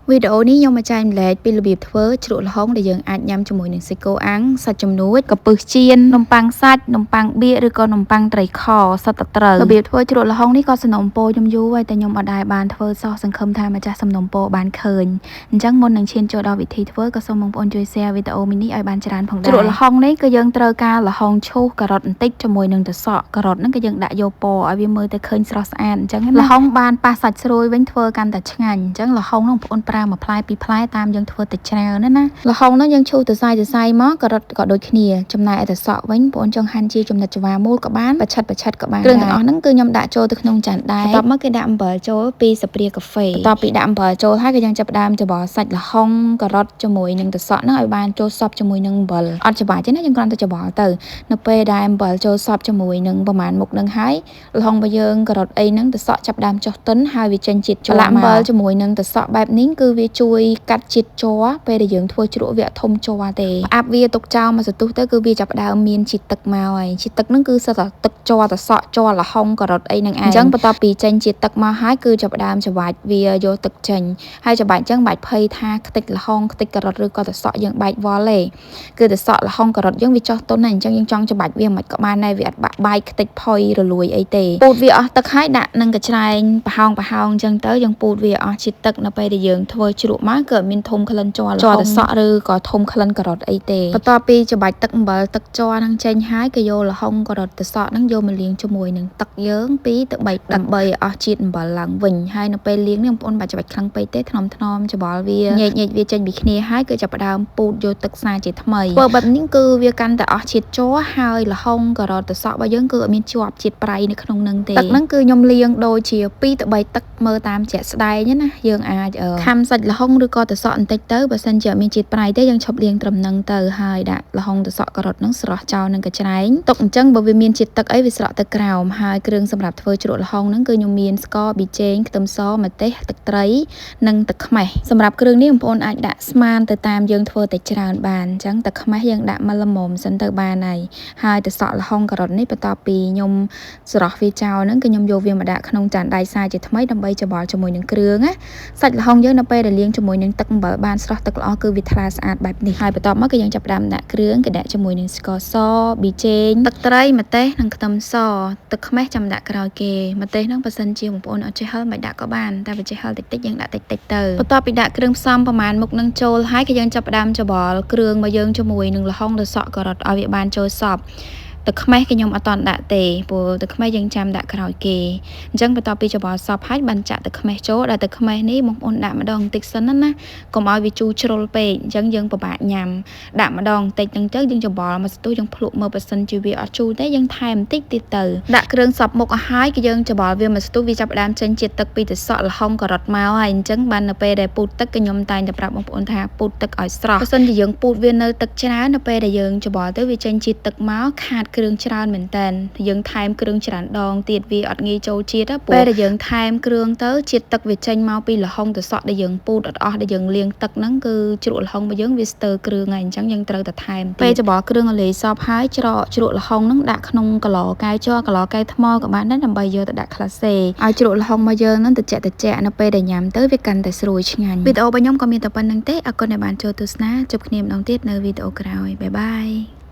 វីដេអូនេះខ្ញុំមកចែកម្លែកពីរបៀបធ្វើជ្រក់ល្ហុងដែលយើងអាចញ៉ាំជាមួយនឹងសាច់គោអាំងសាច់ជំនួចកាពឹសចៀននំប៉័ងសាច់នំប៉័ងបៀឬក៏នំប៉័ងត្រីខសុទ្ធតែត្រូវរបៀបធ្វើជ្រក់ល្ហុងនេះក៏សំណុំពរខ្ញុំយូរហើយតែខ្ញុំអត់ដែរបានធ្វើសោះសង្ឃឹមថាម្ចាស់សំណុំពរបានឃើញអញ្ចឹងមុននឹងឈានចូលដល់វិធីធ្វើក៏សូមបងប្អូនជួយ share វីដេអូមីនេះឲ្យបានច្រើនផងដែរជ្រក់ល្ហុងនេះគឺយើងត្រូវការល្ហុងឈូសការ៉ុតបន្តិចជាមួយនឹងទឹកសក់ការ៉ុតហ្នឹងគឺយើងដាក់យកពណ៌ឲ្យវាមើលទៅឃើញស្រស់ស្អាតអញ្ចឹងល្ហុងបានប៉ះសាច់ស្រួយវិញធ្វើកាន់តែឆ្ងាញ់អញ្ចឹងល្ហុងហ្នឹងបងប្អូនប្រើមួយផ្លែពីរផ្លែតាមយើងធ្វើតិចច្រើនណាល្ហុងហ្នឹងយើងឈូសទៅសាយមកការ៉ុតក៏ដូចគ្នាចំណែកឯទឹកសក់វិញបងប្អូនចង់ហាន់ជាចំណិតច្រវាមូលក៏បានបច្ឆិតក៏បានគ្រឿងទាំងអស់ហ្នឹងគឺខ្ញុំដាក់ចូលទៅក្នុងចានដែរបន្ទាប់មកគេដាក់អំបិលចូល2ស្ព្រាកាហ្វេបន្ទាប់ពីដាក់អំបិលចូលហើយក៏យើងចាប់ផ្ដើមច្របល់សាច់ល្ហុងការ៉ុតជាមួយនឹងទឹកសក់ហ្នឹងឲ្យបានចូលសព្វជាមួយនឹងអំបិលអត់ច្របាច់ទេណាយើងគ្រាន់តែច្របល់ទៅនៅពេលដែលអំបិលចូលសព្វជាមួយនឹងប្រមាណមុខហ្នឹងហើយល្ហុងរបស់យើងការ៉ុតអីហ្នឹងទឹកសក់ចាប់ផ្ដើមចុះទន់ហើយវាចេញជាតិជ័រអំបិលជាមួយនឹងទឹកសក់បែបនេះគឺវាជួយកាត់ជាតិជ័រពេលដែលយើងធ្វើជ្រក់វាអត់ធំជ័រទេផ្អាប់វាទុកចោលមកសន្ទុះទៅគឺវាចាប់ផ្ដើមមានជាតិទឹកមកហើយជាតិទឹកហ្នឹងគឺសិតតែទឹកជ័រទឹកសក់ជ័រល្ហុងការ៉ុតអីហ្នឹងឯងអញ្ចឹងបន្ទាប់ពីចេញជាតិទឹកមកហើយគឺចាប់ផ្ដើមច្របាច់វាយកទឹកចេញហើយច្របាច់អញ្ចឹងបាច់ភ័យថាខ្ទេចល្ហុងខ្ទេចការ៉ុតឬក៏ទឹកសក់យើងបែកវល់ទេគឺទឹកសក់ល្ហុងការ៉ុតយើងវាចោះទន់ណាស់អញ្ចឹងយើងចង់ច្របាច់វាមិនក៏បានដែរវាអត់បាក់បែកខ្ទេចផុយរលួយអីទេពូតវាអស់ទឹកហើយដាក់នឹងកញ្ច្រែងប្រហោងអញ្ចឹងទៅយើងពូតវាអស់ជាតិទឹកនៅពេលដែលយើងធ្វើជ្រក់មកក៏មានធុំក្លិនជ័រល្ហុងទឹកសក់ឬក៏ធុំក្លិនការ៉ុតអីទេបន្ទាប់ពីច្របាច់ទឹកអំបិលទឹកជ័រហ្នឹងចេញហើយក៏យកល្ហុងការ៉ុតទឹកសក់ហ្នឹងយកមកលាងជាមួយនឹងទឹកយើង2ទៅ3ដើម្បីឲ្យអស់ជាតិអំបិលឡើងវិញហើយនៅពេលលាងនេះបងប្អូនបាច់ច្របាច់ខ្លាំងពេកទេថ្នមច្របល់វាញែកវាចេញពីគ្នាហើយគឺចាប់ផ្ដើមពូតយកទឹកសាជាថ្មីធ្វើបែបនេះគឺវាកាន់តែអស់ជាតិជ័រហើយល្ហុងការ៉ុតទឹកសក់របស់យើងគឺអត់មានជាប់ជាតិប្រៃនៅក្នុងហ្នឹងទេទឹកហ្នឹងគឺខ្ញុំលាងដូចជា2ទៅ3ទឹកមើលតាមជាក់ស្ដែងណាយើងអាចខាំសាច់ល្ហុងឬក៏ទឹកសក់បន្តិចទៅបើសិនជាអត់មានជាតិប្រៃទេយើងឈប់លាងត្រឹមហ្នឹងទៅហើយដាក់ល្ហុងទឹកសក់ការ៉ុតហ្នឹងស្រោះចោលនឹងកញ្ច្រែងទុកអញ្ចឹងបើវាមានជាតិទឹកអីវាស្រក់ទៅក្រោមហើយគ្រឿងសម្រាប់ធ្វើជ្រក់ល្ហុងហ្នឹងគឺខ្ញុំមានស្ករប៊ីចេងខ្ទឹមសម្ទេសទឹកត្រីនិងទឹកខ្មេះសម្រាប់គ្រឿងនេះបងប្អូនអាចដាក់ស្មានទៅតាមយើងធ្វើតែច្រើនបានអញ្ចឹងទឹកខ្មេះយើងដាក់មកល្មមសិនទៅបានហើយទឹកសក់ល្ហុងការ៉ុតនេះបន្ទាប់ពីខ្ញុំស្រោះវាចោលហ្នឹងគឺខ្ញុំយកវាមកដាក់ក្នុងចានដែកសាជាថ្មីដើម្បីច្របល់ជាមួយនឹងគ្រឿងណាសាច់ល្ហុងយើងនៅពេលដែលលាងជាមួយនឹងទឹកអំបិលបានស្រស់ទឹកល្អគឺវាថ្លាស្អាតបែបនេះហើយបន្ទាប់មកគឺយើងចាប់ផ្ដើមដាក់គ្រឿងក៏ដាក់ជាមួយនឹងស្ករសប៊ីចេងទឹកត្រីម្ទេសនិងខ្ទឹមសទឹកខ្មេះចាំដាក់ក្រោយគេម្ទេសហ្នឹងបើសិនជាបងប្អូនអត់ចេះហឹរមិនដាក់ក៏បានតែបើចេះហឹរតិចយើងដាក់តិចទៅបន្ទាប់ពីដាក់គ្រឿងផ្សំប្រមាណមុខនឹងចូលហើយក៏យើងចាប់ផ្ដើមច្របល់គ្រឿងមកយើងជាមួយនឹងល្ហុងទឹកសក់ការ៉ុតឲ្យវាបានចូលសព្វទឹកខ្មេះក៏ខ្ញុំអត់តន់ដាក់ទេព្រោះទឹកខ្មេះយើងចាំដាក់ក្រោយគេអញ្ចឹងបន្ទាប់ពីច្របល់សព្វហើយបានចាក់ទឹកខ្មេះចូលដែលទឹកខ្មេះនេះបងប្អូនដាក់ម្ដងបន្តិចសិនណាកុំឲ្យវាជូរជ្រុលពេកអញ្ចឹងយើងពិបាកញ៉ាំដាក់ម្ដងបន្តិចហ្នឹងទៅយើងច្របល់មកស្ទុះយើងភ្លក់មើលបើសិនជាវាអត់ជូរទេយើងថែមបន្តិចទៀតទៅដាក់គ្រឿងសព្វមុខអស់ហើយក៏យើងច្របល់វាមកស្ទុះវាចាប់ផ្ដើមចេញជាតិទឹកពីទឹកសក់ល្ហុងការ៉ុតមកហើយអញ្ចឹងបាននៅពេលដែលពូតទឹកក៏ខ្ញុំតែងតែប្រាប់បងប្អូនថាពូតទឹកឲ្យស្រស់បើសិនជាយើងពូតវានៅទឹកច្រើននៅពេលដែលយើងច្របល់ទៅវាចេញជាតិទឹកមកខាតគ្រឿងច្រើនមែនយើងថែមគ្រឿងច្រើនដងទៀតវាអត់ងាយចូលជាតិពេលដែលយើងថែមគ្រឿងទៅជាតិទឹកវាចេញមកពីល្ហុងទឹកសក់ដែលយើងពូតអត់អស់ដែលយើងលាងទឹកហ្នឹងគឺជ្រក់ល្ហុងរបស់យើងវាស្ទើរគ្រឿងហើយអញ្ចឹងយើងត្រូវតែថែមពេលច្របល់គ្រឿងឲ្យលាយសព្វហើយច្រកជ្រក់ល្ហុងហ្នឹងដាក់ក្នុងកឡកែវជ័រកឡកែវថ្មក៏បានដែរដើម្បីយកទៅដាក់ក្លាសេឲ្យជ្រក់ល្ហុងរបស់យើងហ្នឹងត្រជាក់នៅពេលដែលញ៉ាំទៅវាកាន់តែស្រួយឆ្ងាញ់វីដេអូរបស់ខ្ញុំក៏មានតែប៉ុណ្្នឹងទេអរគុណដែលបានចូលទស្សនាជួបគ្នាម្ដងទៀតនៅវីដេអូក្រោយបាយបាយ